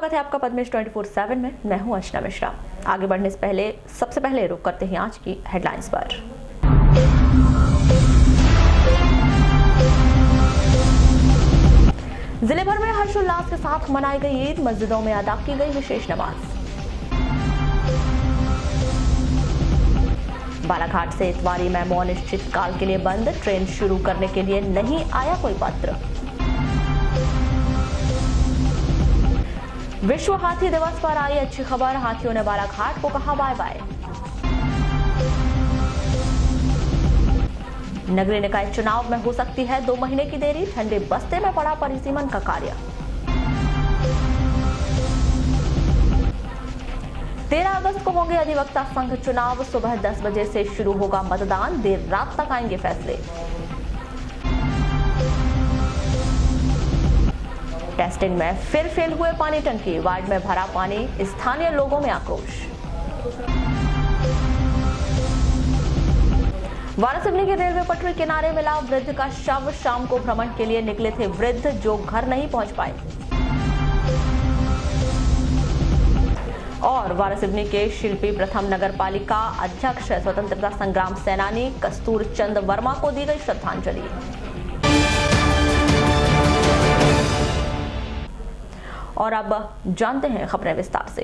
स्वागत है आपका पद्मेश 24/7 में। मैं हूं अर्चना मिश्रा। आगे बढ़ने से पहले सबसे पहले रुक करते हैं आज की हेडलाइंस पर। जिले भर में हर्षोल्लास के साथ मनाई गई ईद, मस्जिदों में अदा की गई विशेष नमाज। बालाघाट से इतवारी मेमो अनिश्चित काल के लिए बंद, ट्रेन शुरू करने के लिए नहीं आया कोई पत्र। विश्व हाथी दिवस पर आई अच्छी खबर, हाथियों ने बालाघाट को कहा बाय बाय। नगरीय निकाय चुनाव में हो सकती है 2 महीने की देरी, ठंडे बस्ते में पड़ा परिसीमन का कार्य। 13 अगस्त को होंगे अधिवक्ता संघ चुनाव, सुबह 10 बजे से शुरू होगा मतदान, देर रात तक आएंगे फैसले। टेस्टिंग में फिर फेल हुए पानी टंकी, वार्ड में भरा पानी, स्थानीय लोगों में आक्रोश। वारासिवनी के रेलवे पटरी किनारे मिला वृद्ध का शव, शाम को भ्रमण के लिए निकले थे वृद्ध जो घर नहीं पहुंच पाए। और वारासिवनी के शिल्पी प्रथम नगर पालिका अध्यक्ष स्वतंत्रता संग्राम सेनानी कस्तूर चंद वर्मा को दी गई श्रद्धांजलि। और अब जानते हैं खबरें विस्तार से।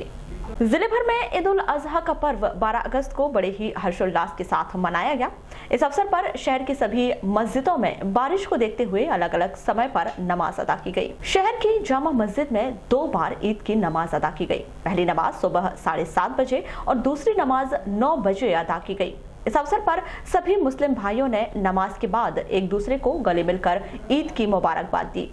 जिले भर में ईद उल अजहा का पर्व 12 अगस्त को बड़े ही हर्षोल्लास के साथ मनाया गया। इस अवसर पर शहर की सभी मस्जिदों में बारिश को देखते हुए अलग अलग समय पर नमाज अदा की गई। शहर की जामा मस्जिद में 2 बार ईद की नमाज अदा की गई। पहली नमाज सुबह 7:30 बजे और दूसरी नमाज 9 बजे अदा की गई। इस अवसर पर सभी मुस्लिम भाइयों ने नमाज के बाद एक दूसरे को गले मिलकर ईद की मुबारकबाद दी।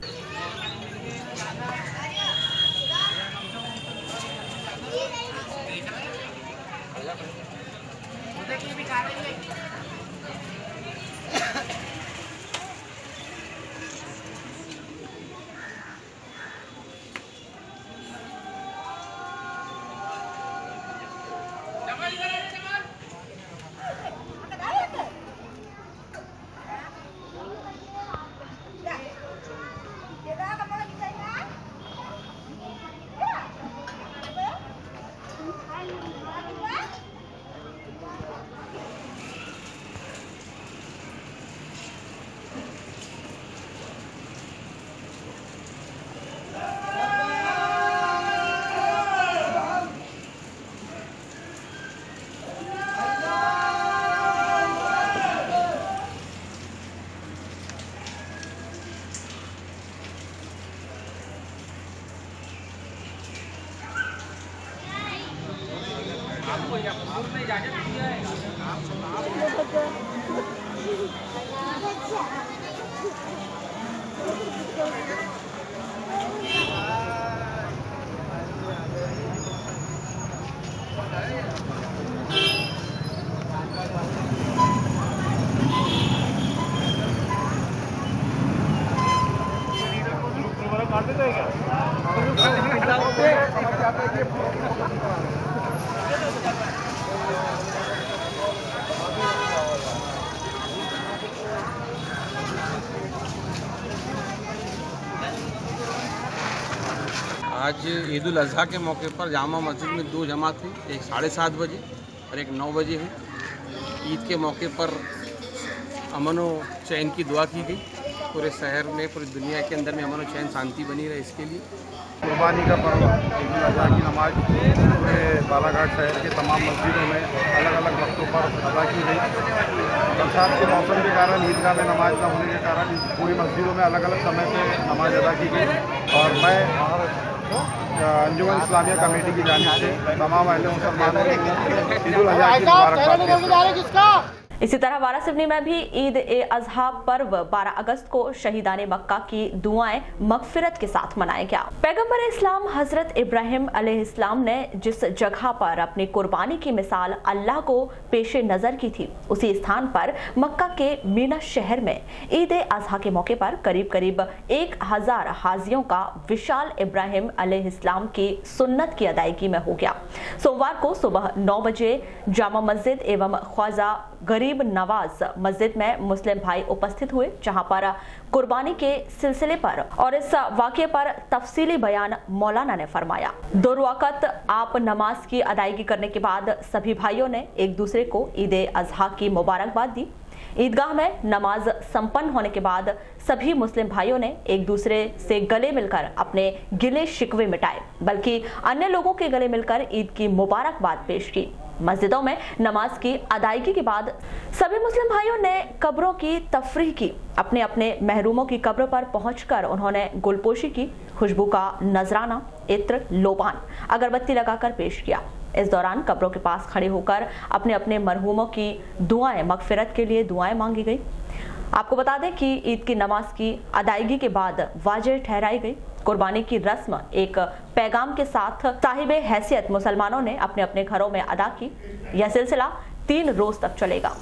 आज ईद उल अजहा के मौके पर जामा मस्जिद में 2 जमात थी, एक 7:30 बजे और एक 9 बजे है। ईद के मौके पर अमन व चैन की दुआ की गई। पूरे शहर में, पूरी दुनिया के अंदर में अमन व चैन शांति बनी रहे, इसके लिए कुर्बानी का पर्व ईद उल अजहा की नमाज पूरे बालाघाट शहर के तमाम मस्जिदों में अलग अलग वक्तों पर अदा की गई। बरसात के मौसम के कारण ईदगाह में नमाज न होने के कारण पूरी मस्जिदों में अलग अलग समय पर नमाज अदा की गई। और मैं अंजुमन इस्लामिया कमेटी की जानिब से तमाम अहले मुसलमानों को ईद उल अजहा की मुबारकबाद देता हूं। इसी तरह वारासिवनी में भी ईद ए अजहा पर्व 12 अगस्त को शहीदाने मक्का की दुआएं मगफिरत के साथ मनाया गया। पैगंबर इस्लाम हजरत इब्राहिम अलैहिस्सलाम ने जिस जगह पर अपनी कुर्बानी की मिसाल अल्लाह को पेशे नजर की थी, उसी स्थान पर मक्का के मीना शहर में ईद ए अजहा के मौके पर करीब करीब 1000 हाजियों का विशाल इब्राहिम अलैहिस्सलाम की सुन्नत की अदायगी में हो गया। सोमवार को सुबह 9 बजे जामा मस्जिद एवं ख्वाजा गरीब गरीब नवाज मस्जिद में मुस्लिम भाई उपस्थित हुए, जहां पर कुर्बानी के सिलसिले पर और इस वाक़े पर तफसीली बयान मौलाना ने फरमाया। 2 रकात आप नमाज की अदायगी करने के बाद सभी भाइयों ने एक दूसरे को ईद अजहा की मुबारकबाद दी। ईदगाह में नमाज संपन्न होने के बाद सभी मुस्लिम भाइयों ने एक दूसरे से गले मिलकर अपने गिले शिकवे मिटाए, बल्कि अन्य लोगों के गले मिलकर ईद की मुबारकबाद पेश की। मस्जिदों में नमाज की अदायगी के बाद सभी मुस्लिम भाइयों ने कब्रों की तफरीह की। अपने अपने महरूमों की कब्र पर पहुंचकर उन्होंने गुलपोशी की, खुशबू का नजराना, इत्र, लोबान, अगरबत्ती लगाकर पेश किया। इस दौरान कब्रों के पास खड़े होकर अपने अपने मरहूमों की दुआएं, मगफिरत के लिए दुआएं मांगी गई। आपको बता दें कि ईद की नमाज की अदायगी के बाद वाजिब ठहराई गई। कुर्बानी की रस्म एक पैगाम के साथ साहिब हैसियत मुसलमानों ने अपने अपने घरों में अदा की। यह सिलसिला 3 रोज तक चलेगा।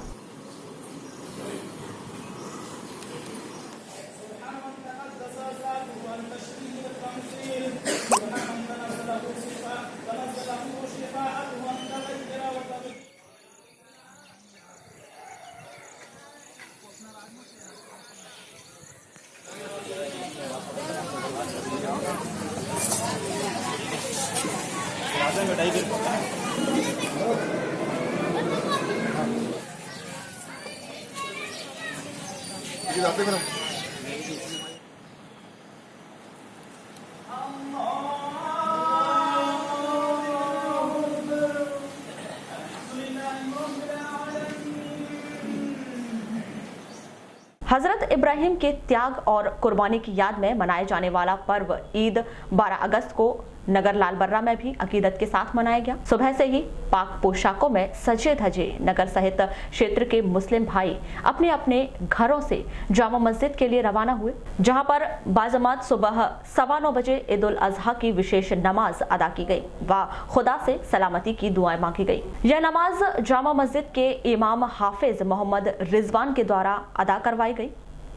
हजरत इब्राहिम के त्याग और कुर्बानी की याद में मनाए जाने वाला पर्व ईद 12 अगस्त को नगर लालबर्रा में भी अकीदत के साथ मनाया गया। सुबह से ही पाक पोशाकों में सजे धजे नगर सहित क्षेत्र के मुस्लिम भाई अपने अपने घरों से जामा मस्जिद के लिए रवाना हुए, जहां पर बाजमात सुबह 9:15 बजे ईद उल अजहा की विशेष नमाज अदा की गई व खुदा से सलामती की दुआएं मांगी गई। यह नमाज जामा मस्जिद के इमाम हाफिज मोहम्मद रिजवान के द्वारा अदा करवाई गई।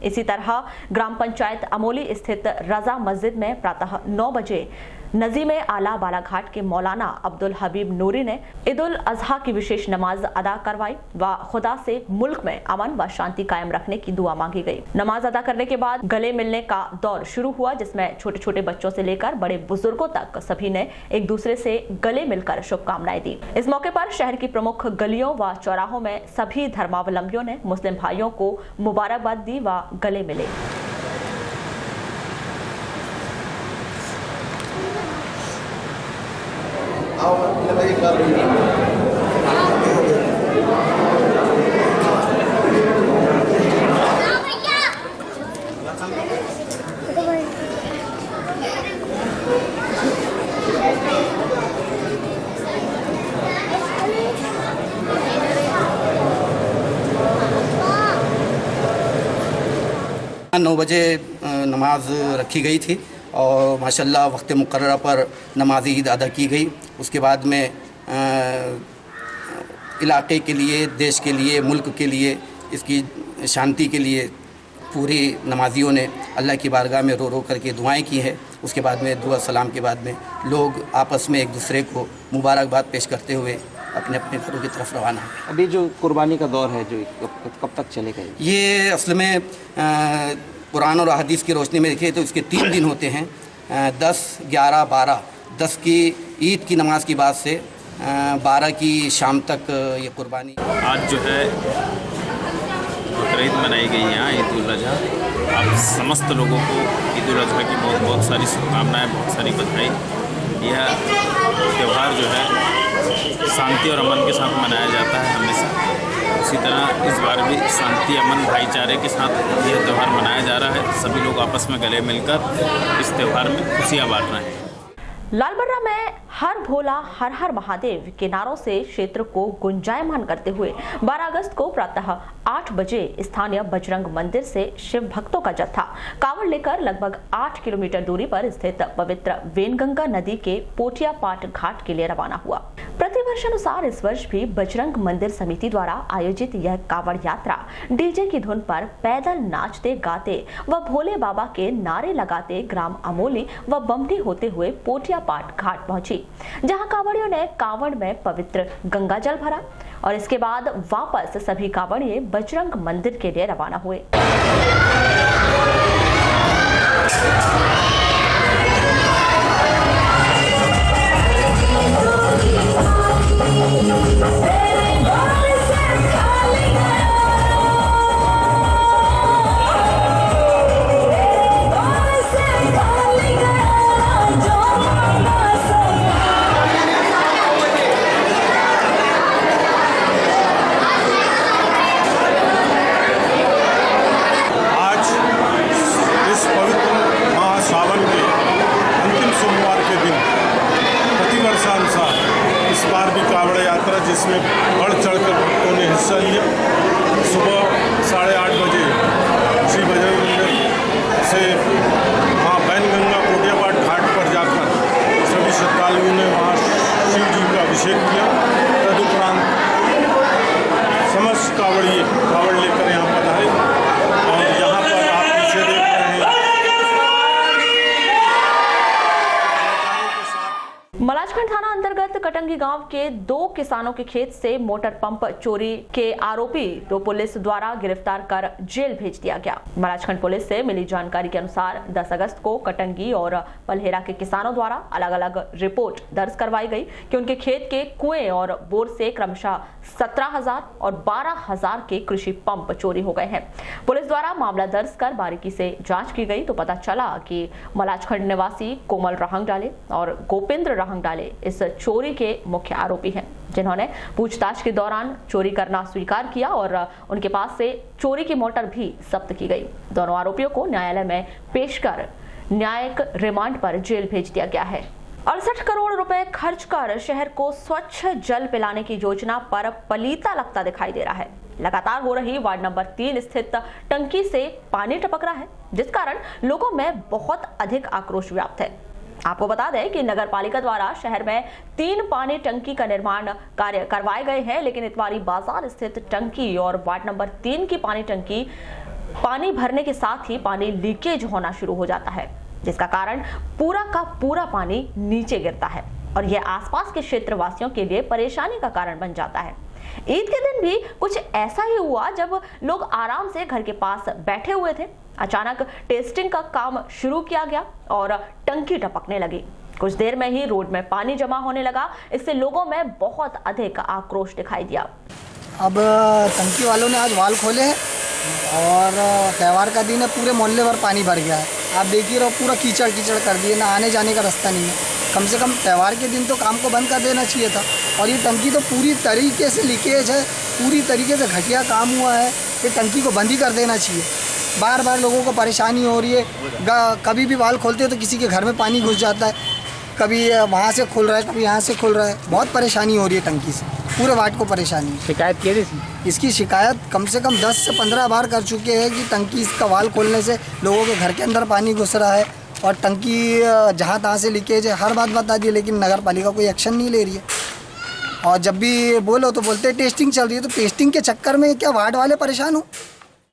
इसी तरह ग्राम पंचायत अमोली स्थित रजा मस्जिद में प्रातः 9 बजे नजीम आला बालाघाट के मौलाना अब्दुल हबीब नूरी ने ईद उल अजहा की विशेष नमाज अदा करवाई व खुदा से मुल्क में अमन व शांति कायम रखने की दुआ मांगी गई। नमाज अदा करने के बाद गले मिलने का दौर शुरू हुआ, जिसमें छोटे छोटे बच्चों से लेकर बड़े बुजुर्गों तक सभी ने एक दूसरे से गले मिलकर शुभकामनाएं दी। इस मौके पर शहर की प्रमुख गलियों व चौराहों में सभी धर्मावलंबियों ने मुस्लिम भाइयों को मुबारकबाद दी व गले मिले। नौ बजे नमाज रखी गई थी और माशाल्लाह वक्त मुकर्रर पर नमाज ईद अदा की गई। उसके बाद में इलाके के लिए, देश के लिए, मुल्क के लिए, इसकी शांति के लिए पूरी नमाजियों ने अल्लाह की बारगाह में रो रो करके दुआएं की हैं। उसके बाद में दुआ सलाम के बाद में लोग आपस में एक दूसरे को मुबारकबाद पेश करते हुए अपने अपने घरों की तरफ रवाना हैं। अभी जो कुर्बानी का दौर है जो कब तक चलेगा? ये असल में कुरान और हदीस की रोशनी में देखें तो इसके 3 दिन होते हैं, 10, 11, 12। 10 की ईद की नमाज की बाद से 12 की शाम तक ये कुर्बानी। आज जो है बकरीद मनाई गई यहाँ ईद उल अजहा। आप समस्त लोगों को ईद उल अजहा की बहुत बहुत सारी शुभकामनाएँ, बहुत सारी बधाई। यह त्यौहार जो है शांति और अमन के साथ मनाया जाता है हमेशा। उसी तरह इस बार भी शांति, अमन, भाईचारे के साथ यह त्यौहार मनाया जा रहा है। सभी लोग आपस में गले मिलकर इस त्यौहार में खुशियाँ बांट रहे हैं। लालबर्रा में हर भोला हर हर महादेव के नारों से क्षेत्र को गुंजायमान करते हुए 12 अगस्त को प्रातः 8 बजे स्थानीय बजरंग मंदिर से शिव भक्तों का जत्था कांवड़ लेकर लगभग 8 किलोमीटर दूरी पर स्थित पवित्र वेनगंगा नदी के पोटिया पाट घाट के लिए रवाना हुआ। प्रतिवर्ष प्रदर्शनानुसार इस वर्ष भी बजरंग मंदिर समिति द्वारा आयोजित यह कांवड़ यात्रा डीजे की धुन पर पैदल नाचते गाते व भोले बाबा के नारे लगाते ग्राम अमोली व बमनी होते हुए पोटियापाट घाट पहुंची, जहां कांवड़ियों ने कांवड़ में पवित्र गंगा जल भरा और इसके बाद वापस सभी कांवड़िए बजरंग मंदिर के लिए रवाना हुए। जिसमें बढ़ चढ़कर भक्तों ने हिस्सा लिया। सुबह 8:30 बजे श्री बजरंग मंदिर से वहाँ बैनगंगा पोटियापाट घाट पर जाकर सभी श्रद्धालुओं ने वहाँ शिव जी का अभिषेक किया। तदुपरांत समस्त कांवड़िए कांवड़ लेकर यहाँ पधारे और यहाँ पर आप पीछे देख रहे हैं मलाजखंड थाना अंतर्गत कटंगी गांव के 2 किसानों के खेत से मोटर पंप चोरी के आरोपी को पुलिस द्वारा गिरफ्तार कर जेल भेज दिया गया। मलाजखंड पुलिस से मिली जानकारी के अनुसार 10 अगस्त को कटंगी और पलहेरा के किसानों द्वारा अलग अलग रिपोर्ट दर्ज करवाई गई कि उनके खेत के कुएं और बोर से क्रमशः 17,000 और 12,000 के कृषि पंप चोरी हो गए हैं। पुलिस द्वारा मामला दर्ज कर बारीकी से जांच की गई तो पता चला कि मलाजखंड निवासी कोमल रहंगडाले और गोपेंद्र रहंगडाले इस चोरी के मुख्य आरोपी हैं, जिन्होंने पूछताछ के दौरान चोरी करना स्वीकार किया और उनके पास से चोरी की मोटर भी जब्त की गई। दोनों आरोपियों को न्यायालय में पेश कर न्यायिक रिमांड पर जेल भेज दिया गया है। 68 करोड़ रुपए खर्च कर शहर को स्वच्छ जल पिलाने की योजना पर पलीता लगता दिखाई दे रहा है। लगातार हो रही वार्ड नंबर 3 स्थित टंकी से पानी टपक रहा है, जिस कारण लोगों में बहुत अधिक आक्रोश व्याप्त है। आपको बता दें कि नगर पालिका द्वारा शहर में 3 पानी टंकी का निर्माण कार्य करवाए गए हैं, लेकिन इतवारी बाजार स्थित टंकी और वार्ड नंबर 3 की पानी टंकी पानी भरने के साथ ही पानी लीकेज होना शुरू हो जाता है, जिसका कारण पूरा का पूरा पानी नीचे गिरता है और यह आसपास के क्षेत्र वासियों के लिए परेशानी का कारण बन जाता है। ईद के दिन भी कुछ ऐसा ही हुआ जब लोग आराम से घर के पास बैठे हुए थे। अचानक टेस्टिंग का काम शुरू किया गया और टंकी टपकने लगी। कुछ देर में ही रोड में पानी जमा होने लगा। इससे लोगों में बहुत अधिक आक्रोश दिखाई दिया। अब टंकी वालों ने आज वाल खोले हैं और त्यौहार का दिन है, पूरे मोहल्ले भर पानी भर गया है। आप देखिए रहो, पूरा कीचड़ कीचड़ कर दिए, ना आने जाने का रास्ता नहीं है। कम से कम त्यौहार के दिन तो काम को बंद कर देना चाहिए था। और ये टंकी तो पूरी तरीके से लीकेज है, पूरी तरीके से घटिया काम हुआ है। ये टंकी को बंद ही कर देना चाहिए। बार बार लोगों को परेशानी हो रही है। कभी भी वाल खोलते हो तो किसी के घर में पानी घुस जाता है, कभी वहाँ से खुल रहा है, कभी यहाँ से खुल रहा है। बहुत परेशानी हो रही है टंकी से, पूरे वार्ड को परेशानी। शिकायत की थी इसकी शिकायत कम से कम 10 से 15 बार कर चुके हैं कि टंकी का वाल खोलने से लोगों के घर के अंदर पानी घुस रहा है और टंकी जहाँ तहाँ से लीकेज है। हर बात बता दी, लेकिन नगर पालिका कोई एक्शन नहीं ले रही है। और जब भी बोलो तो बोलते हैं टेस्टिंग चल रही है, तो टेस्टिंग के चक्कर में क्या वार्ड वाले परेशान हो।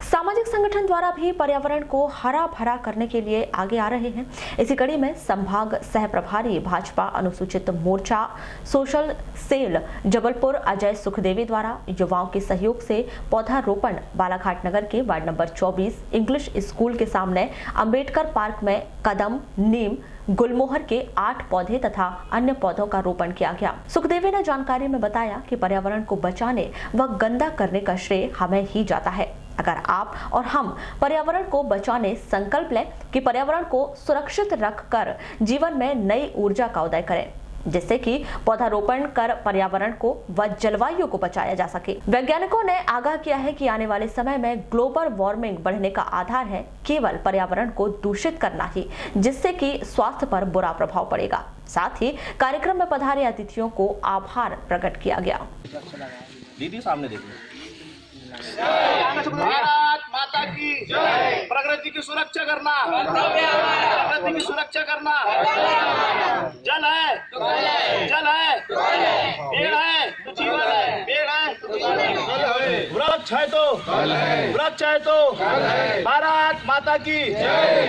सामाजिक संगठन द्वारा भी पर्यावरण को हरा भरा करने के लिए आगे आ रहे हैं। इसी कड़ी में संभाग सह प्रभारी भाजपा अनुसूचित मोर्चा सोशल सेल जबलपुर अजय सुखदेवी द्वारा युवाओं के सहयोग से पौधारोपण बालाघाट नगर के वार्ड नंबर 24 इंग्लिश स्कूल के सामने अंबेडकर पार्क में कदम, नीम, गुलमोहर के 8 पौधे तथा अन्य पौधों का रोपण किया गया। सुखदेवी ने जानकारी में बताया कि पर्यावरण को बचाने व गंदा करने का श्रेय हमें ही जाता है। अगर आप और हम पर्यावरण को बचाने संकल्प लें कि पर्यावरण को सुरक्षित रखकर जीवन में नई ऊर्जा का उदय करें, जिससे कि पौधारोपण कर पर्यावरण को व जलवायु को बचाया जा सके। वैज्ञानिकों ने आगाह किया है कि आने वाले समय में ग्लोबल वार्मिंग बढ़ने का आधार है केवल पर्यावरण को दूषित करना ही, जिससे कि स्वास्थ्य पर बुरा प्रभाव पड़ेगा। साथ ही कार्यक्रम में पधारे अतिथियों को आभार प्रकट किया गया। दीदी सामने देखिए। भारत माता की प्रगति की सुरक्षा करना, प्रगति की सुरक्षा करना। जल है, जल है, पेड़ है तो जीवन है, पेड़ है तो जीवन है। वृक्ष है तो, वृक्ष है तो भारत माता की,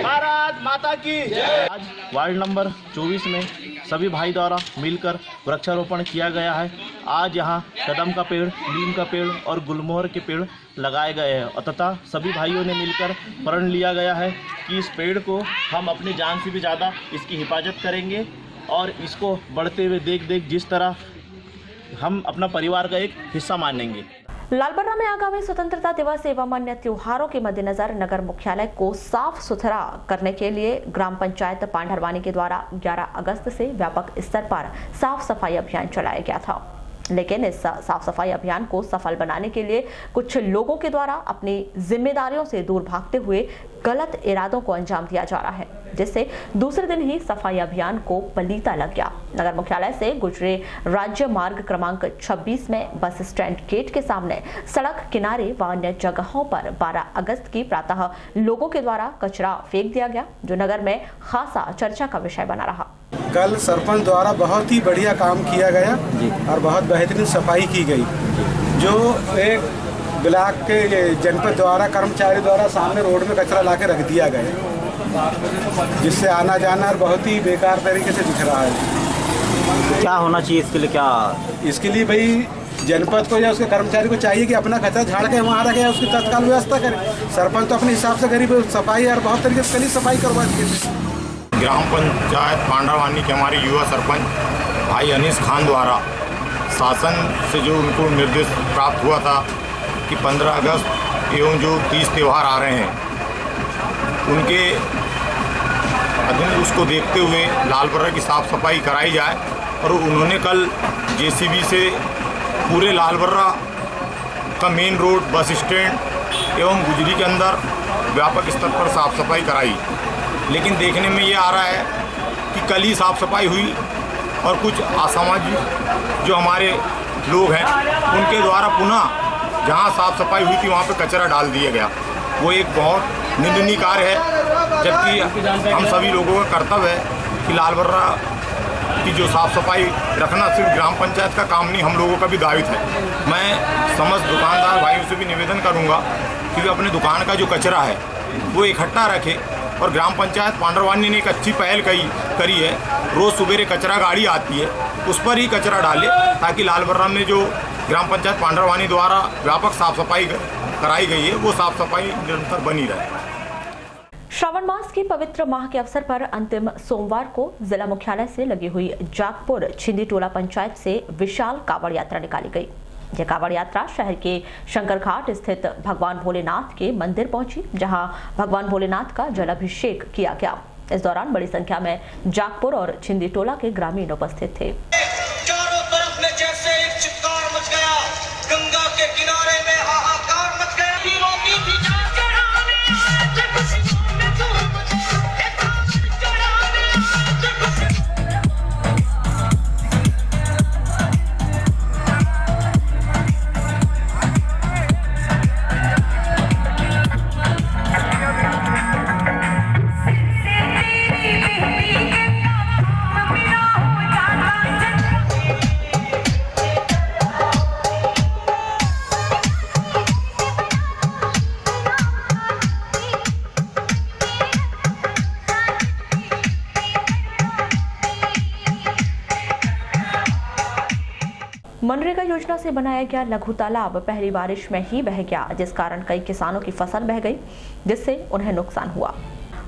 भारत माता की। आज वार्ड नंबर 24 में सभी भाई द्वारा मिलकर वृक्षारोपण किया गया है। आज यहाँ कदम का पेड़, नीम का पेड़ और गुलमोहर के पेड़ लगाए गए हैं और तथा सभी भाइयों ने मिलकर प्रण लिया गया है कि इस पेड़ को हम अपनी जान से भी ज़्यादा इसकी हिफाजत करेंगे और इसको बढ़ते हुए देख जिस तरह हम अपना परिवार का एक हिस्सा मानेंगे। लालबर्रा में आगामी स्वतंत्रता दिवस एवं अन्य त्योहारों के मद्देनजर नगर मुख्यालय को साफ सुथरा करने के लिए ग्राम पंचायत पांडरवानी के द्वारा 11 अगस्त से व्यापक स्तर पर साफ सफाई अभियान चलाया गया था। लेकिन इस साफ सफाई अभियान को सफल बनाने के लिए कुछ लोगों के द्वारा अपनी जिम्मेदारियों से दूर भागते हुए गलत इरादों को अंजाम दिया जा रहा है, जिससे दूसरे दिन ही सफाई अभियान को पलीता लग गया। नगर मुख्यालय से गुजरे राज्य मार्ग क्रमांक 26 में बस स्टैंड गेट के सामने, सड़क किनारे व अन्य जगहों पर 12 अगस्त की प्रातः लोगों के द्वारा कचरा फेंक दिया गया, जो नगर में खासा चर्चा का विषय बना रहा। कल सरपंच द्वारा बहुत ही बढ़िया काम किया गया और बहुत बेहतरीन सफाई की गई। जो एक ब्लॉक के जनपद द्वारा कर्मचारी द्वारा सामने रोड में कचरा लाके रख दिया गया, जिससे आना जाना बहुत ही बेकार तरीके से दिख रहा है। क्या होना चाहिए इसके लिए? क्या इसके लिए भाई जनपद को या उसके कर्मचारी को चाहिए कि अपना कचरा झाड़ के वहाँ रखे, उसकी तत्काल व्यवस्था करें। सरपंच तो अपने हिसाब से गरीब सफाई और बहुत तरीके से सफाई करवा दिए। ग्राम पंचायत पांडरवानी के हमारे युवा सरपंच भाई अनीस खान द्वारा शासन से जो उनको निर्देश प्राप्त हुआ था कि 15 अगस्त एवं जो 30 त्यौहार आ रहे हैं उनके अधीन उसको देखते हुए लालबर्रा की साफ़ सफाई कराई जाए। और उन्होंने कल जेसीबी से पूरे लालबर्रा का मेन रोड, बस स्टैंड एवं गुजरी के अंदर व्यापक स्तर पर साफ़ सफाई कराई। लेकिन देखने में ये आ रहा है कि कल ही साफ़ सफाई हुई और कुछ असामाजिक जो हमारे लोग हैं उनके द्वारा पुनः जहां साफ़ सफाई हुई थी वहां पे कचरा डाल दिया गया। वो एक बहुत निंदनीय कार्य है, जबकि हम सभी लोगों का कर्तव्य है कि लालबर्रा की जो साफ़ सफाई रखना सिर्फ ग्राम पंचायत का काम नहीं, हम लोगों का भी दायित्व है। मैं समस्त दुकानदार भाइयों से भी निवेदन करूँगा कि वे अपने दुकान का जो कचरा है वो इकट्ठा रखें। और ग्राम पंचायत पांडरवानी ने एक अच्छी पहल करी है, रोज़ सुबेरे कचरा गाड़ी आती है उस पर ही कचरा डाले, ताकि लालबर्रा में जो ग्राम पंचायत पांडरवानी द्वारा व्यापक साफ़ सफाई कराई गई है वो साफ़ सफाई निरंतर बनी रहे। श्रावण मास के पवित्र माह के अवसर पर अंतिम सोमवार को जिला मुख्यालय से लगी हुई जागपुर छिंदी टोला पंचायत से विशाल कावड़ यात्रा निकाली गई। यह कावड़ यात्रा शहर के शंकर घाट स्थित भगवान भोलेनाथ के मंदिर पहुंची, जहां भगवान भोलेनाथ का जलाभिषेक किया गया। इस दौरान बड़ी संख्या में जागपुर और छिंदी टोला के ग्रामीण उपस्थित थे। चारों तरफ में जैसे एक चित्कार मच गया, गंगा के किनारे में हाहाकार मच गया। मनरेगा योजना से बनाया गया लघु तालाब पहली बारिश में ही बह गया, जिस कारण कई किसानों की फसल बह गई, जिससे उन्हें नुकसान हुआ।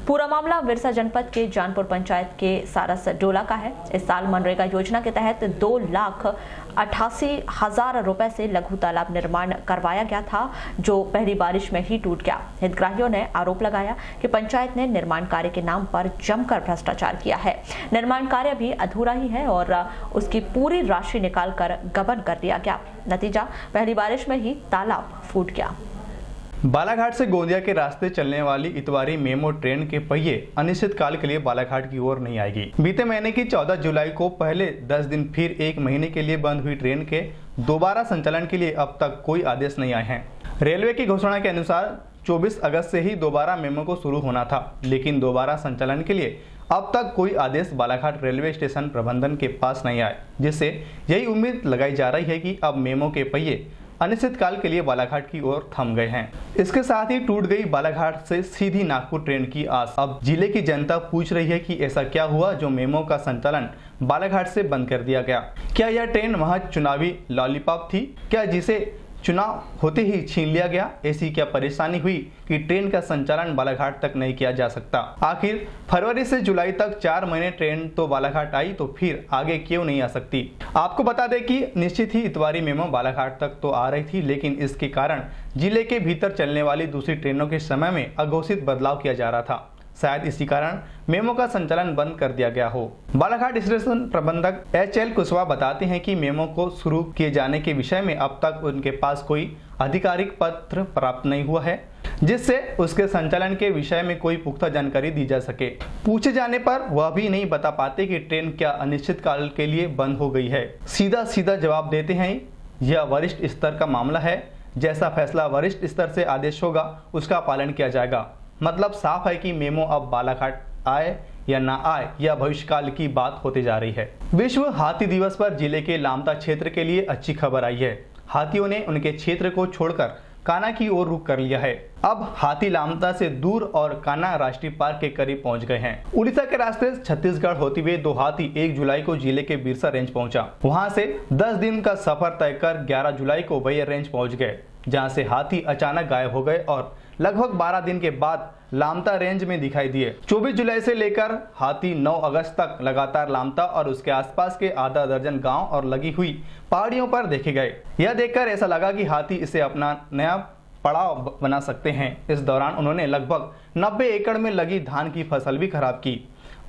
पूरा मामला विरसा जनपद के जानपुर पंचायत के सारस डोला का है। इस साल मनरेगा योजना के तहत 2,88,000 रुपए से लघु तालाब निर्माण करवाया गया था, जो पहली बारिश में ही टूट गया। हितग्राहियों ने आरोप लगाया कि पंचायत ने निर्माण कार्य के नाम पर जमकर भ्रष्टाचार किया है। निर्माण कार्य भी अधूरा ही है और उसकी पूरी राशि निकालकर गबन कर दिया गया। नतीजा, पहली बारिश में ही तालाब फूट गया। बालाघाट से गोंदिया के रास्ते चलने वाली इतवारी मेमो ट्रेन के पहिए अनिश्चितकाल के लिए बालाघाट की ओर नहीं आएगी। बीते महीने की 14 जुलाई को पहले 10 दिन फिर 1 महीने के लिए बंद हुई ट्रेन के दोबारा संचालन के लिए अब तक कोई आदेश नहीं आए हैं। रेलवे की घोषणा के अनुसार 24 अगस्त से ही दोबारा मेमो को शुरू होना था, लेकिन दोबारा संचालन के लिए अब तक कोई आदेश बालाघाट रेलवे स्टेशन प्रबंधन के पास नहीं आए, जिससे यही उम्मीद लगाई जा रही है कि अब मेमो के पहिए अनिश्चितकाल के लिए बालाघाट की ओर थम गए हैं। इसके साथ ही टूट गई बालाघाट से सीधी नागपुर ट्रेन की आस। अब जिले की जनता पूछ रही है कि ऐसा क्या हुआ जो मेमो का संचालन बालाघाट से बंद कर दिया गया। क्या यह ट्रेन महज चुनावी लॉलीपॉप थी? क्या जिसे चुनाव होते ही छीन लिया गया? ऐसी क्या परेशानी हुई कि ट्रेन का संचालन बालाघाट तक नहीं किया जा सकता? आखिर फरवरी से जुलाई तक 4 महीने ट्रेन तो बालाघाट आई, तो फिर आगे क्यों नहीं आ सकती? आपको बता दें कि निश्चित ही इतवारी मेमो बालाघाट तक तो आ रही थी, लेकिन इसके कारण जिले के भीतर चलने वाली दूसरी ट्रेनों के समय में अघोषित बदलाव किया जा रहा था। शायद इसी कारण मेमो का संचालन बंद कर दिया गया हो। बालाघाट स्टेशन प्रबंधक HL कुशवाहा बताते हैं कि मेमो को शुरू किए जाने के विषय में अब तक उनके पास कोई आधिकारिक पत्र प्राप्त नहीं हुआ है, जिससे उसके संचालन के विषय में कोई पुख्ता जानकारी दी जा सके। पूछे जाने पर वह भी नहीं बता पाते कि ट्रेन क्या अनिश्चित काल के लिए बंद हो गई है। सीधा जवाब देते हैं, यह वरिष्ठ स्तर का मामला है, जैसा फैसला वरिष्ठ स्तर से आदेश होगा उसका पालन किया जाएगा। मतलब साफ है कि मेमो अब बालाघाट आए या ना आए, यह भविष्यकाल की बात होती जा रही है। विश्व हाथी दिवस पर जिले के लामता क्षेत्र के लिए अच्छी खबर आई है। हाथियों ने उनके क्षेत्र को छोड़कर कान्हा की ओर रुख कर लिया है। अब हाथी लामता से दूर और कान्हा राष्ट्रीय पार्क के करीब पहुंच गए हैं। उड़ीसा के रास्ते छत्तीसगढ़ होते हुए 2 हाथी 1 जुलाई को जिले के बिरसा रेंज पहुंचा। वहां से 10 दिन का सफर तय कर 11 जुलाई को बैयर रेंज पहुंच गए, जहां से हाथी अचानक गायब हो गए और लगभग 12 दिन के बाद लामता रेंज में दिखाई दिए। 24 जुलाई से लेकर हाथी 9 अगस्त तक लगातार लामता और उसके आसपास के आधा दर्जन गांव और लगी हुई पहाड़ियों पर देखे गए। यह देखकर ऐसा लगा कि हाथी इसे अपना नया पड़ाव बना सकते हैं। इस दौरान उन्होंने लगभग 90 एकड़ में लगी धान की फसल भी खराब की।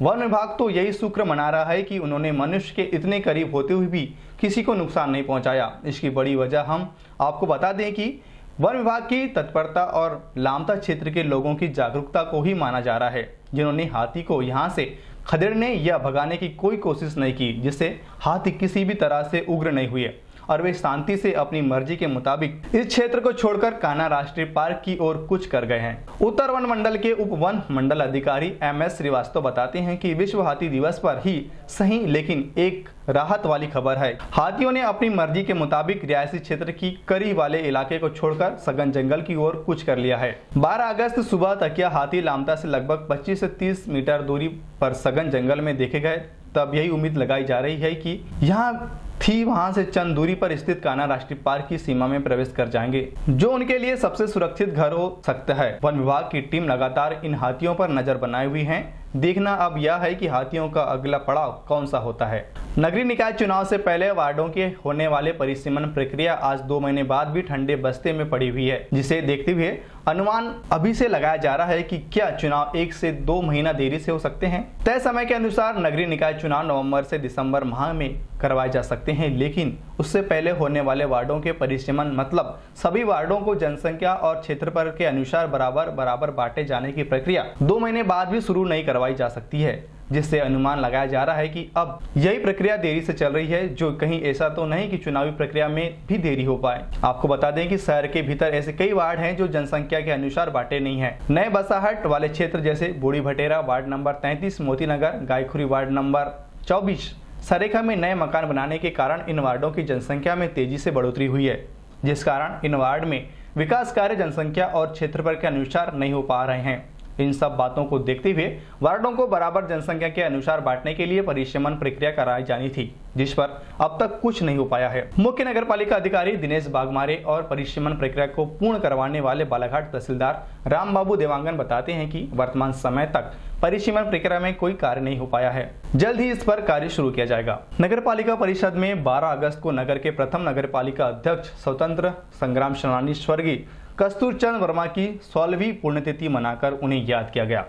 वन विभाग तो यही शुक्र मना रहा है कि उन्होंने मनुष्य के इतने करीब होते हुए भी किसी को नुकसान नहीं पहुंचाया। इसकी बड़ी वजह हम आपको बता दें कि वन विभाग की तत्परता और लामता क्षेत्र के लोगों की जागरूकता को ही माना जा रहा है, जिन्होंने हाथी को यहां से खदेड़ने या भगाने की कोई कोशिश नहीं की, जिससे हाथी किसी भी तरह से उग्र नहीं हुए और वे शांति से अपनी मर्जी के मुताबिक इस क्षेत्र को छोड़कर कान्हा राष्ट्रीय पार्क की ओर कूच कर गए हैं। उत्तर वन मंडल के उप वन मंडल अधिकारी MS श्रीवास्तव बताते हैं कि विश्व हाथी दिवस पर ही सही, लेकिन एक राहत वाली खबर है। हाथियों ने अपनी मर्जी के मुताबिक रिहायशी क्षेत्र की करीब वाले इलाके को छोड़कर सघन जंगल की ओर कूच कर लिया है। 12 अगस्त सुबह तक यह हाथी लामता से लगभग 25 से 30 मीटर दूरी पर सघन जंगल में देखे गए। तब यही उम्मीद लगाई जा रही है कि यहाँ थी वहां से चंद दूरी पर स्थित कान्हा राष्ट्रीय पार्क की सीमा में प्रवेश कर जाएंगे, जो उनके लिए सबसे सुरक्षित घर हो सकता है। वन विभाग की टीम लगातार इन हाथियों पर नजर बनाए हुई है। देखना अब यह है कि हाथियों का अगला पड़ाव कौन सा होता है। नगरीय निकाय चुनाव से पहले वार्डों के होने वाले परिसीमन प्रक्रिया आज 2 महीने बाद भी ठंडे बस्ते में पड़ी हुई है, जिसे देखते हुए अनुमान अभी से लगाया जा रहा है कि क्या चुनाव 1 से 2 महीना देरी से हो सकते हैं। तय समय के अनुसार नगरीय निकाय चुनाव नवंबर से दिसंबर माह में करवाए जा सकते हैं, लेकिन उससे पहले होने वाले वार्डों के परिसीमन मतलब सभी वार्डों को जनसंख्या और क्षेत्रफल के अनुसार बराबर बांटे जाने की प्रक्रिया 2 महीने बाद भी शुरू नहीं करवाई जा सकती है, जिससे अनुमान लगाया जा रहा है कि अब यही प्रक्रिया देरी से चल रही है, जो कहीं ऐसा तो नहीं कि चुनावी प्रक्रिया में भी देरी हो पाए। आपको बता दें कि शहर के भीतर ऐसे कई वार्ड हैं जो जनसंख्या के अनुसार बांटे नहीं हैं। नए बसाहट वाले क्षेत्र जैसे बूढ़ी Bhatera ward number 33, Moti Nagar, Gaykhuri ward number 24, सरेखा में नए मकान बनाने के कारण इन वार्डों की जनसंख्या में तेजी से बढ़ोतरी हुई है, जिस कारण इन वार्ड में विकास कार्य जनसंख्या और क्षेत्रफल के अनुसार नहीं हो पा रहे हैं। इन सब बातों को देखते हुए वार्डों को बराबर जनसंख्या के अनुसार बांटने के लिए परिसीमन प्रक्रिया कराई जानी थी, जिस पर अब तक कुछ नहीं हो पाया है। मुख्य नगरपालिका अधिकारी दिनेश बागमारे और परिसीमन प्रक्रिया को पूर्ण करवाने वाले बालाघाट तहसीलदार रामबाबू देवांगन बताते हैं कि वर्तमान समय तक परिसीमन प्रक्रिया में कोई कार्य नहीं हो पाया है। जल्द ही इस पर कार्य शुरू किया जाएगा। नगरपालिका परिषद में 12 अगस्त को नगर के प्रथम नगरपालिका अध्यक्ष स्वतंत्र संग्राम सेनानी स्वर्गीय कस्तूर चंद वर्मा की 16वीं पुण्यतिथि मनाकर उन्हें याद किया गया।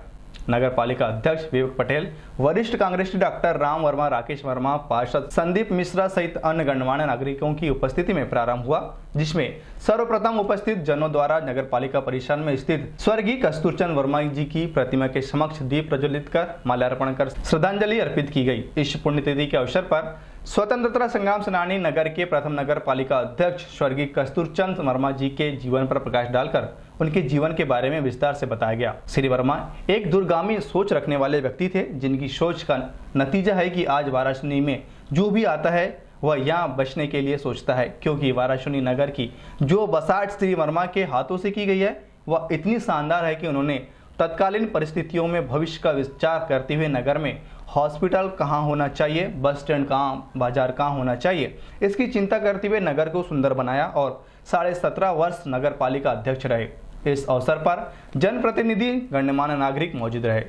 नगर पालिका अध्यक्ष विवेक पटेल, वरिष्ठ कांग्रेसी डॉक्टर राम वर्मा, राकेश वर्मा, पार्षद संदीप मिश्रा सहित अन्य गणमान्य नागरिकों की उपस्थिति में प्रारंभ हुआ, जिसमें सर्वप्रथम उपस्थित जनों द्वारा नगर पालिका परिसर में स्थित स्वर्गीय कस्तूरचंद वर्मा जी की प्रतिमा के समक्ष दीप प्रज्वलित कर माल्यार्पण कर श्रद्धांजलि अर्पित की गई। इस पुण्यतिथि के अवसर पर स्वतंत्रता संग्राम सेनानी नगर के प्रथम नगर पालिका अध्यक्ष स्वर्गीय कस्तूरचंद वर्मा जी के जीवन पर प्रकाश डालकर उनके जीवन के बारे में विस्तार से बताया गया। श्री वर्मा एक दूरगामी सोच रखने वाले व्यक्ति थे, जिनकी सोच का नतीजा है कि आज वाराणसी में जो भी आता है वह यहाँ बचने के लिए सोचता है, क्योंकि वाराणसी नगर की जो बसाहट श्री वर्मा के हाथों से की गई है वह इतनी शानदार है कि उन्होंने तत्कालीन परिस्थितियों में भविष्य का विचार करते हुए नगर में हॉस्पिटल कहाँ होना चाहिए, बस स्टैंड कहाँ, बाजार कहाँ होना चाहिए, इसकी चिंता करते हुए नगर को सुंदर बनाया और 17.5 वर्ष नगर पालिका अध्यक्ष रहे। इस अवसर पर जनप्रतिनिधि, गणमान्य नागरिक मौजूद रहे।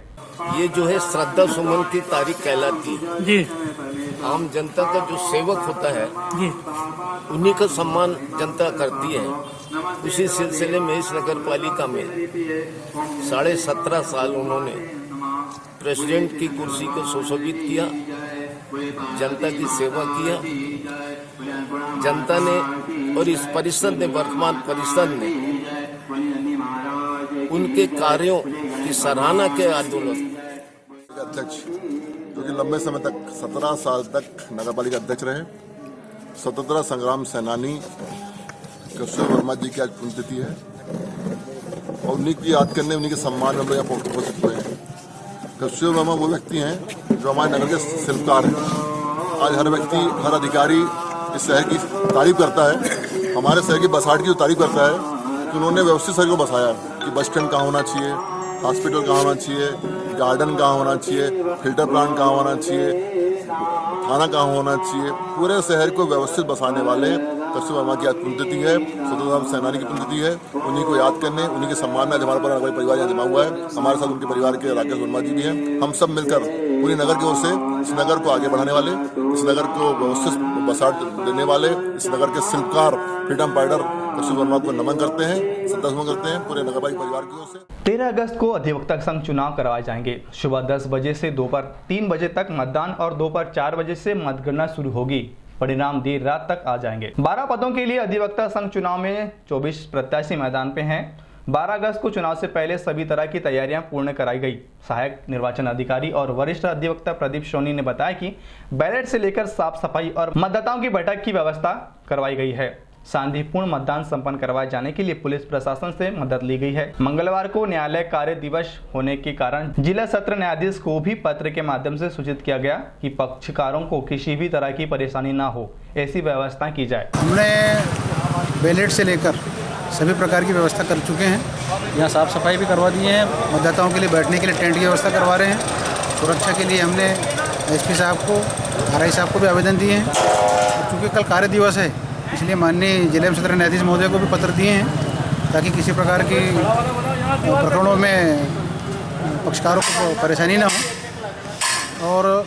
ये जो है श्रद्धा सुमन की तारीख कहलाती है जी। आम जनता का जो सेवक होता है जी, उन्हीं का सम्मान जनता करती है। उसी सिलसिले में इस नगर पालिका में 17.5 साल उन्होंने प्रेसिडेंट की कुर्सी को सुशोभित किया, जनता की सेवा किया। जनता ने और इस परिषद ने, वर्तमान परिषद ने उनके कार्यों की सराहना के आंदोलन अध्यक्ष जो कि लंबे समय तक 17 साल तक नगर पालिका अध्यक्ष रहे, स्वतंत्रता संग्राम सेनानी कस्तूरचंद वर्मा जी की आज पुण्यतिथि है और उन्हीं की याद करने, उन्हीं के सम्मान में हम लोग यहाँ पहुँच हुए हैं। कस्तूरचंद वर्मा वो व्यक्ति हैं जो हमारे नगर के शिल्पकार हैं। आज हर व्यक्ति, हर अधिकारी इस शहर की तारीफ करता है, हमारे शहर की बसाहट की तारीफ करता है कि उन्होंने व्यवस्थित शहर को बसाया कि बस स्टैंड कहाँ होना चाहिए, हॉस्पिटल कहाँ होना चाहिए, गार्डन कहाँ होना चाहिए, फिल्टर प्लांट कहाँ होना चाहिए, थाना कहाँ होना चाहिए। पूरे शहर को व्यवस्थित बसाने वाले कस्तूरचंद वर्मा की आज पुण्यतिथि है, स्वतंत्रता सेनानी की पुण्यतिथि है। उन्हीं को याद करने, उन्हीं के सम्मान में आज हमारा पूरा परिवार यहाँ जमा हुआ है। हमारे साथ उनके परिवार के राकेश वर्मा जी भी हैं। हम सब मिलकर पूरी नगर की ओर से इस नगर को आगे बढ़ाने वाले, इस नगर को व्यवस्थित बसाहट देने वाले, इस नगर के शिल्पकार फ्रीडम फाइटर कस्तूरचंद वर्मा को नमन करते हैं, श्रद्धासुमन करते हैं पूरे नगर पालिका परिवार की ओर से। 13 अगस्त को अधिवक्ता संघ चुनाव करवाए जाएंगे। सुबह 10 बजे से दोपहर 3 बजे तक मतदान और दोपहर 4 बजे से मतगणना शुरू होगी। परिणाम देर रात तक आ जाएंगे। 12 पदों के लिए अधिवक्ता संघ चुनाव में 24 प्रत्याशी मैदान पे हैं। 12 अगस्त को चुनाव से पहले सभी तरह की तैयारियां पूर्ण कराई गई। सहायक निर्वाचन अधिकारी और वरिष्ठ अधिवक्ता प्रदीप सोनी ने बताया कि बैलेट से लेकर साफ सफाई और मतदाताओं की बैठक की व्यवस्था करवाई गई है। शांतिपूर्ण मतदान संपन्न करवाए जाने के लिए पुलिस प्रशासन से मदद ली गई है। मंगलवार को न्यायालय कार्य दिवस होने के कारण जिला सत्र न्यायाधीश को भी पत्र के माध्यम से सूचित किया गया कि पक्षकारों को किसी भी तरह की परेशानी ना हो, ऐसी व्यवस्था की जाए। हमने बैलेट से लेकर सभी प्रकार की व्यवस्था कर चुके हैं। यहाँ साफ सफाई भी करवा दी है। मतदाताओं के लिए बैठने के लिए टेंट की व्यवस्था करवा रहे हैं। सुरक्षा के लिए हमने एसपी साहब को, आरआई साहब को भी आवेदन दिए हैं। चूँकि कल कार्य दिवस है, इसलिए माननीय जिला सत्र न्यायाधीश महोदय को भी पत्र दिए हैं ताकि किसी प्रकार की प्रकरणों में पक्षकारों को परेशानी ना हो, और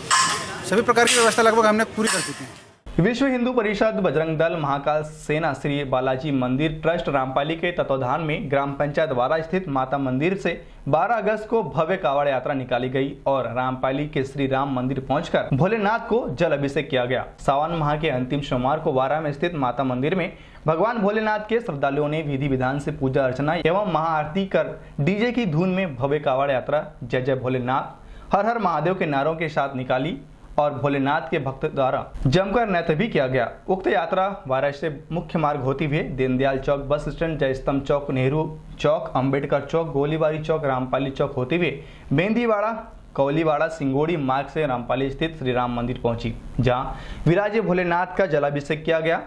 सभी प्रकार की व्यवस्था लगभग हमने पूरी कर चुकी है। विश्व हिंदू परिषद, बजरंग दल, महाकाल सेना, श्री बालाजी मंदिर ट्रस्ट रामपाली के तत्वाधान में ग्राम पंचायत वारा स्थित माता मंदिर से 12 अगस्त को भव्य कावड़ यात्रा निकाली गई और रामपाली के श्री राम मंदिर पहुंचकर भोलेनाथ को जल अभिषेक किया गया। सावन माह के अंतिम सोमवार को वारा में स्थित माता मंदिर में भगवान भोलेनाथ के श्रद्धालुओं ने विधि विधान से पूजा अर्चना एवं महाआरती कर डीजे की धुन में भव्य कावड़ यात्रा जय जय भोलेनाथ, हर हर महादेव के नारों के साथ निकाली और भोलेनाथ के भक्त द्वारा जमकर नृत्य भी किया गया। उक्त यात्रा वाराणसी से मुख्य मार्ग होती हुए दीनदयाल चौक बस स्टैंड, जयस्तंभ चौक, नेहरू चौक, अंबेडकर चौक, गोलीबारी चौक, रामपाली चौक होते हुए मेहंदीवाड़ा, कौलीवाड़ा, सिंगोड़ी मार्ग से रामपाली स्थित श्री राम मंदिर पहुंची, जहां विराजे भोलेनाथ का जलाभिषेक किया गया।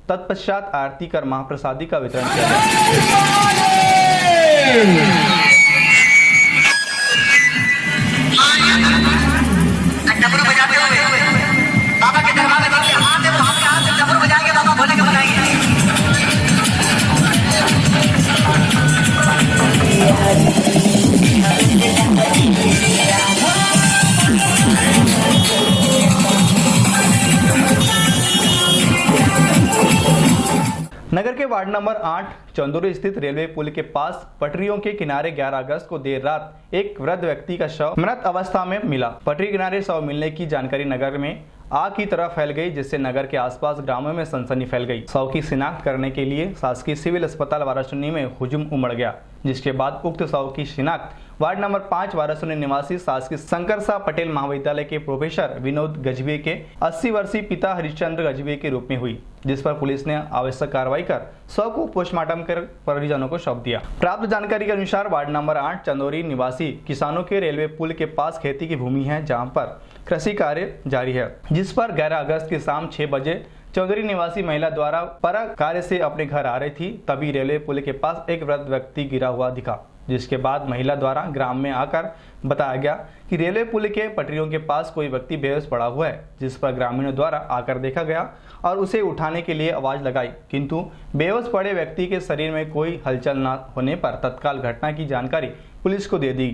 तत्पश्चात आरती कर महाप्रसादी का वितरण किया गया। बाबा के दरबार में हाथ है, वहां पे हाथ से डमरू बजाएंगे, बाबा भोले के बनाएंगे। नगर के वार्ड नंबर 8 चंदोरी स्थित रेलवे पुल के पास पटरियों के किनारे 11 अगस्त को देर रात एक वृद्ध व्यक्ति का शव मृत अवस्था में मिला। पटरी किनारे शव मिलने की जानकारी नगर में आग की तरह फैल गई, जिससे नगर के आसपास ग्रामों में सनसनी फैल गई। शव की शिनाख्त करने के लिए शासकीय सिविल अस्पताल वाराणसी में हुजूम उमड़ गया, जिसके बाद उक्त शव की शिनाख्त वार्ड नंबर 5 वाराणसी निवासी शासकीय शंकर शाह पटेल महाविद्यालय के प्रोफेसर विनोद गजबे के 80 वर्षीय पिता हरिश्चंद्र गजबे के रूप में हुई, जिस पर पुलिस ने आवश्यक कार्रवाई कर शव को पोस्टमार्टम कर परिजनों को सौंप दिया। प्राप्त जानकारी के अनुसार वार्ड नंबर 8 चंदोरी निवासी किसानों के रेलवे पुल के पास खेती की भूमि है, जहां पर कृषि कार्य जारी है, जिस पर 11 अगस्त की शाम 6 बजे चौधरी निवासी महिला द्वारा परक कार्य से अपने घर आ रही थी, तभी रेलवे पुल के पास एक वृद्ध व्यक्ति गिरा हुआ दिखा, जिसके बाद महिला द्वारा ग्राम में आकर बताया गया कि रेलवे पुल के पटरियों के पास कोई व्यक्ति बेहोश पड़ा हुआ है, जिस पर ग्रामीणों द्वारा आकर देखा गया और उसे उठाने के लिए आवाज लगाई, किंतु बेहोश पड़े व्यक्ति के शरीर में कोई हलचल न होने पर तत्काल घटना की जानकारी पुलिस को दे दी,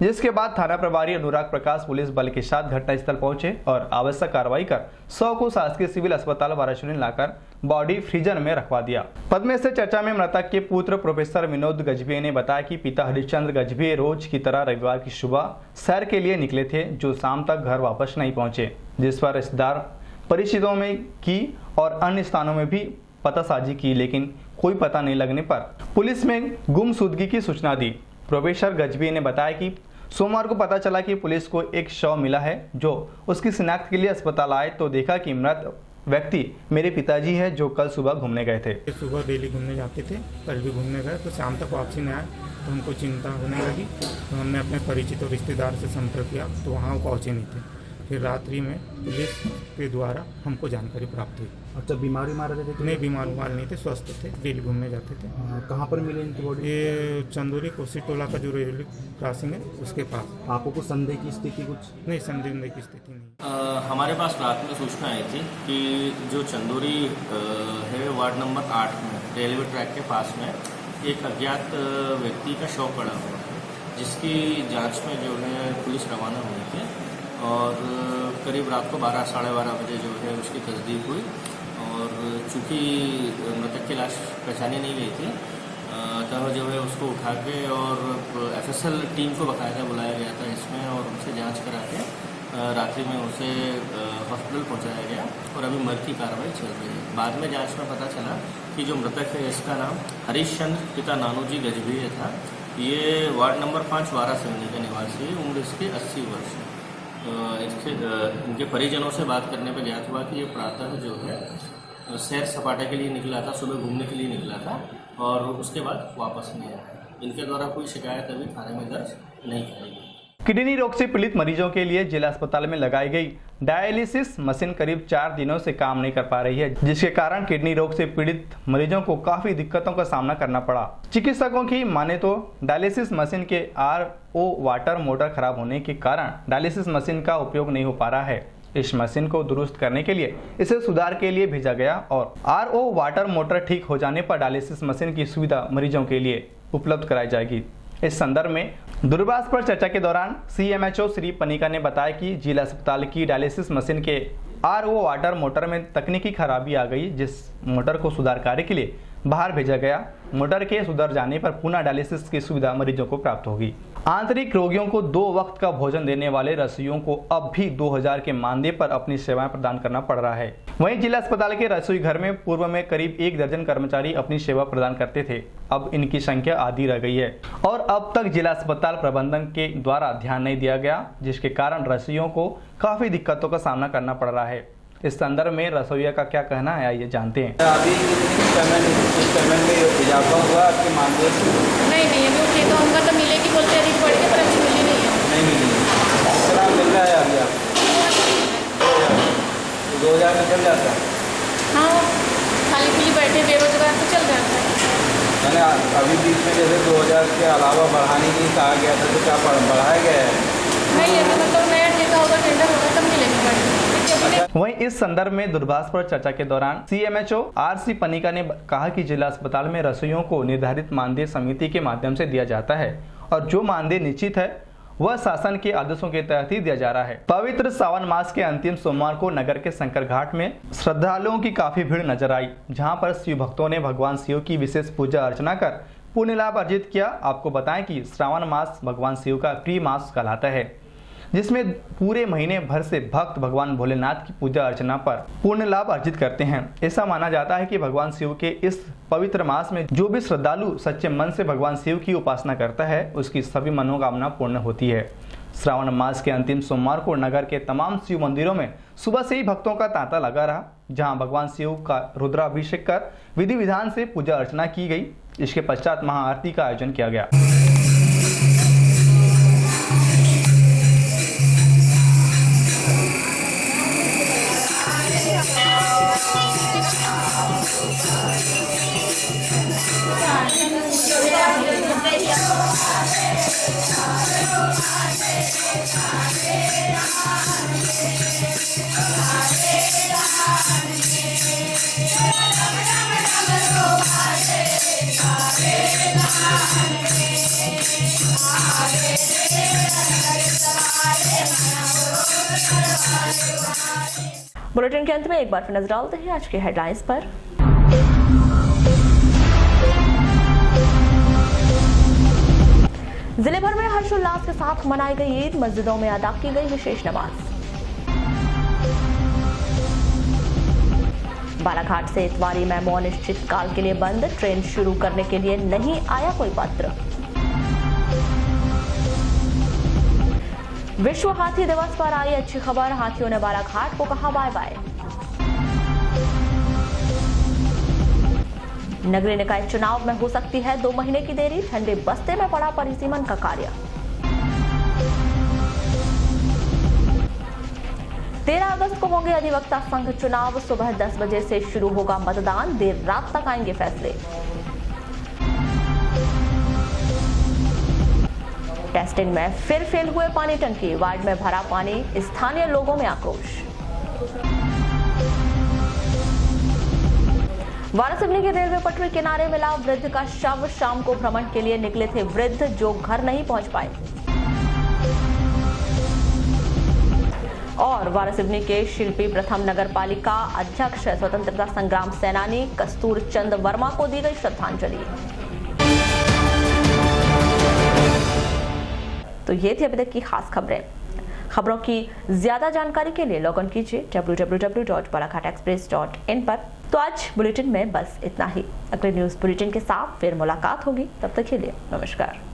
जिसके बाद थाना प्रभारी अनुराग प्रकाश पुलिस बल के साथ घटनास्थल पहुंचे और आवश्यक कार्रवाई कर शव को शासकीय सिविल अस्पताल वाराणसी में लाकर बॉडी फ्रीजर में रखवा दिया। पद्मे से चर्चा में मृतक के पुत्र प्रोफेसर विनोद गजबे ने बताया कि पिता हरिश्चंद्र गजबे रोज की तरह रविवार की सुबह सैर के लिए निकले थे, जो शाम तक घर वापस नहीं पहुंचे, जिस पर रिश्तेदार परिचितों में की और अन्य स्थानों में भी पतासाजी की, लेकिन कोई पता नहीं लगने पर पुलिस में गुमशुदगी की सूचना दी। प्रोफेसर गजबे ने बताया कि सोमवार को पता चला कि पुलिस को एक शव मिला है, जो उसकी शिनाख्त के लिए अस्पताल आए तो देखा कि मृत व्यक्ति मेरे पिताजी है, जो कल सुबह घूमने गए थे। सुबह डेली घूमने जाते थे, कल भी घूमने गए तो शाम तक वापसी नहीं आए, तो हमको चिंता होने लगी, तो हमने अपने परिचित और रिश्तेदार से संपर्क किया, तो वहाँ वो पहुँचे नहीं थे। फिर रात्रि में पुलिस के द्वारा हमको जानकारी प्राप्त हुई। अच्छा, बीमारी मार रहे थे? नहीं, बीमार नहीं थे, स्वस्थ थे, डेली घूमने जाते थे। कहाँ पर मिले इनकी बॉडी? ये चंदोरी कोसी टोला का जो रेलवे क्रॉसिंग है उसके पास। आपको कुछ संदेह की स्थिति? कुछ नहीं, संदेह की स्थिति नहीं। हमारे पास रात में सूचना आई थी कि जो चंदोरी है वार्ड नंबर 8 में रेलवे ट्रैक के पास में एक अज्ञात व्यक्ति का शव पड़ा हुआ है, जिसकी जांच में जो है पुलिस रवाना हुई थी और करीब रात को 12 साढ़े 12 बजे जो है उसकी तस्दीक हुई। और चूँकि मृतक की लाश पहचानी नहीं गई थी, तब जो है उसको उठा के और एफएसएल टीम को बाकायदा बुलाया गया था इसमें, और उनसे जांच करा के रात्रि में उसे हॉस्पिटल पहुंचाया गया और अभी मर्ग की कार्रवाई चल रही है। बाद में जांच में पता चला कि जो मृतक है इसका नाम हरिश्चंद्र पिता नानूजी गजबे था। ये वार्ड नंबर 5 वाराणसी का निवासी है, उम्र इसकी 80 वर्ष है। इनके परिजनों से बात करने पर ज्ञात हुआ कि ये प्रातः जो है सैर सपाटे के लिए निकला था, सुबह घूमने के लिए निकला था और उसके बाद वापस नहीं आया। इनके द्वारा कोई शिकायत अभी थाने में दर्ज नहीं कराई गई। किडनी रोग से पीड़ित मरीजों के लिए जिला अस्पताल में लगाई गई डायलिसिस मशीन करीब 4 दिनों से काम नहीं कर पा रही है, जिसके कारण किडनी रोग से पीड़ित मरीजों को काफी दिक्कतों का सामना करना पड़ा। चिकित्सकों की माने तो डायलिसिस मशीन के RO वाटर मोटर खराब होने के कारण डायलिसिस मशीन का उपयोग नहीं हो पा रहा है। इस मशीन को दुरुस्त करने के लिए इसे सुधार के लिए भेजा गया और RO वाटर मोटर ठीक हो जाने पर डायलिसिस मशीन की सुविधा मरीजों के लिए उपलब्ध कराई जाएगी। इस संदर्भ में दूरभाष पर चर्चा के दौरान CMHO श्री पनिका ने बताया कि जिला अस्पताल की डायलिसिस मशीन के RO वाटर मोटर में तकनीकी खराबी आ गई, जिस मोटर को सुधार कार्य के लिए बाहर भेजा गया। मोटर के सुधर जाने पर पुनः डायलिसिस की सुविधा मरीजों को प्राप्त होगी। आंतरिक रोगियों को 2 वक्त का भोजन देने वाले रसोइयों को अब भी 2000 के मानदेय पर अपनी सेवाएं प्रदान करना पड़ रहा है। वहीं जिला अस्पताल के रसोई घर में पूर्व में करीब 1 दर्जन कर्मचारी अपनी सेवा प्रदान करते थे, अब इनकी संख्या आधी रह गई है और अब तक जिला अस्पताल प्रबंधन के द्वारा ध्यान नहीं दिया गया, जिसके कारण रसोइयों को काफी दिक्कतों का सामना करना पड़ रहा है। इस संदर्भ में रसोइया का क्या कहना है, आइए जानते हैं। अभी पेमेंट में इजाफा हुआ आपके मानदेय? नहीं, अभी उठे तो हमका तो मिलेगी बोलते हैं, बढ़ के पर अभी मिली नहीं है। नहीं मिली। कितना मिल रहा है अभी आपको? 2000 में चल जाता है? हाँ, खाली खुली बैठे बेरोजगार तो चल जाता है। मैंने अभी बीच में जैसे 2000 के अलावा बढ़ाने की कहा गया था, तो क्या बढ़ाया गया है? नहीं, अभी मतलब नया ठेका होगा, टेंडर होगा तब मिलेगी बढ़ी। वहीं इस संदर्भ में दूरभाष पर चर्चा के दौरान CMHO RC पनिका ने कहा कि जिला अस्पताल में रसोइयों को निर्धारित मानदेय समिति के माध्यम से दिया जाता है और जो मानदेय निश्चित है वह शासन के आदेशों के तहत ही दिया जा रहा है। पवित्र सावन मास के अंतिम सोमवार को नगर के शंकर घाट में श्रद्धालुओं की काफी भीड़ नजर आई, जहाँ पर शिव भक्तों ने भगवान शिव की विशेष पूजा अर्चना कर पुण्य लाभ अर्जित किया। आपको बताएं कि श्रावण मास भगवान शिव का प्रिय मास कहलाता है, जिसमें पूरे महीने भर से भक्त भगवान भोलेनाथ की पूजा अर्चना पर पुण्य लाभ अर्जित करते हैं। ऐसा माना जाता है कि भगवान शिव के इस पवित्र मास में जो भी श्रद्धालु सच्चे मन से भगवान शिव की उपासना करता है, उसकी सभी मनोकामना पूर्ण होती है। श्रावण मास के अंतिम सोमवार को नगर के तमाम शिव मंदिरों में सुबह से ही भक्तों का तांता लगा रहा, जहां भगवान शिव का रुद्राभिषेक कर विधि विधान से पूजा अर्चना की गई। इसके पश्चात महाआरती का आयोजन किया गया। बुलेटिन के अंत में एक बार फिर नजर डालते हैं आज के हेडलाइंस पर। जिले भर में हर्षोल्लास के साथ मनाई गई ईद, मस्जिदों में अदा की गई विशेष नमाज। बालाघाट से इतवारी मेमो अनिश्चितकाल के लिए बंद, ट्रेन शुरू करने के लिए नहीं आया कोई पत्र। विश्व हाथी दिवस पर आई अच्छी खबर, हाथियों ने बालाघाट को कहा बाय बाय। नगरीय निकाय चुनाव में हो सकती है 2 महीने की देरी, ठंडे बस्ते में पड़ा परिसीमन का कार्य। 13 अगस्त को होंगे अधिवक्ता संघ चुनाव, सुबह 10 बजे से शुरू होगा मतदान, देर रात तक आएंगे फैसले। टेस्टिंग में फिर फेल हुए पानी टंकी, वार्ड में भरा पानी, स्थानीय लोगों में आक्रोश। वारासिवनी के रेलवे पटरी किनारे मिला वृद्ध का शव, शाम को भ्रमण के लिए निकले थे वृद्ध जो घर नहीं पहुंच पाए। और वारासिवनी के शिल्पी प्रथम नगर पालिका अध्यक्ष स्वतंत्रता संग्राम सेनानी कस्तूर चंद वर्मा को दी गई श्रद्धांजलि। तो ये थी अभी तक की खास खबरें। खबरों की ज्यादा जानकारी के लिए लॉग ऑन कीजिए www.balaghatexpress.in पर। तो आज बुलेटिन में बस इतना ही। अगले न्यूज बुलेटिन के साथ फिर मुलाकात होगी, तब तक के लिए नमस्कार।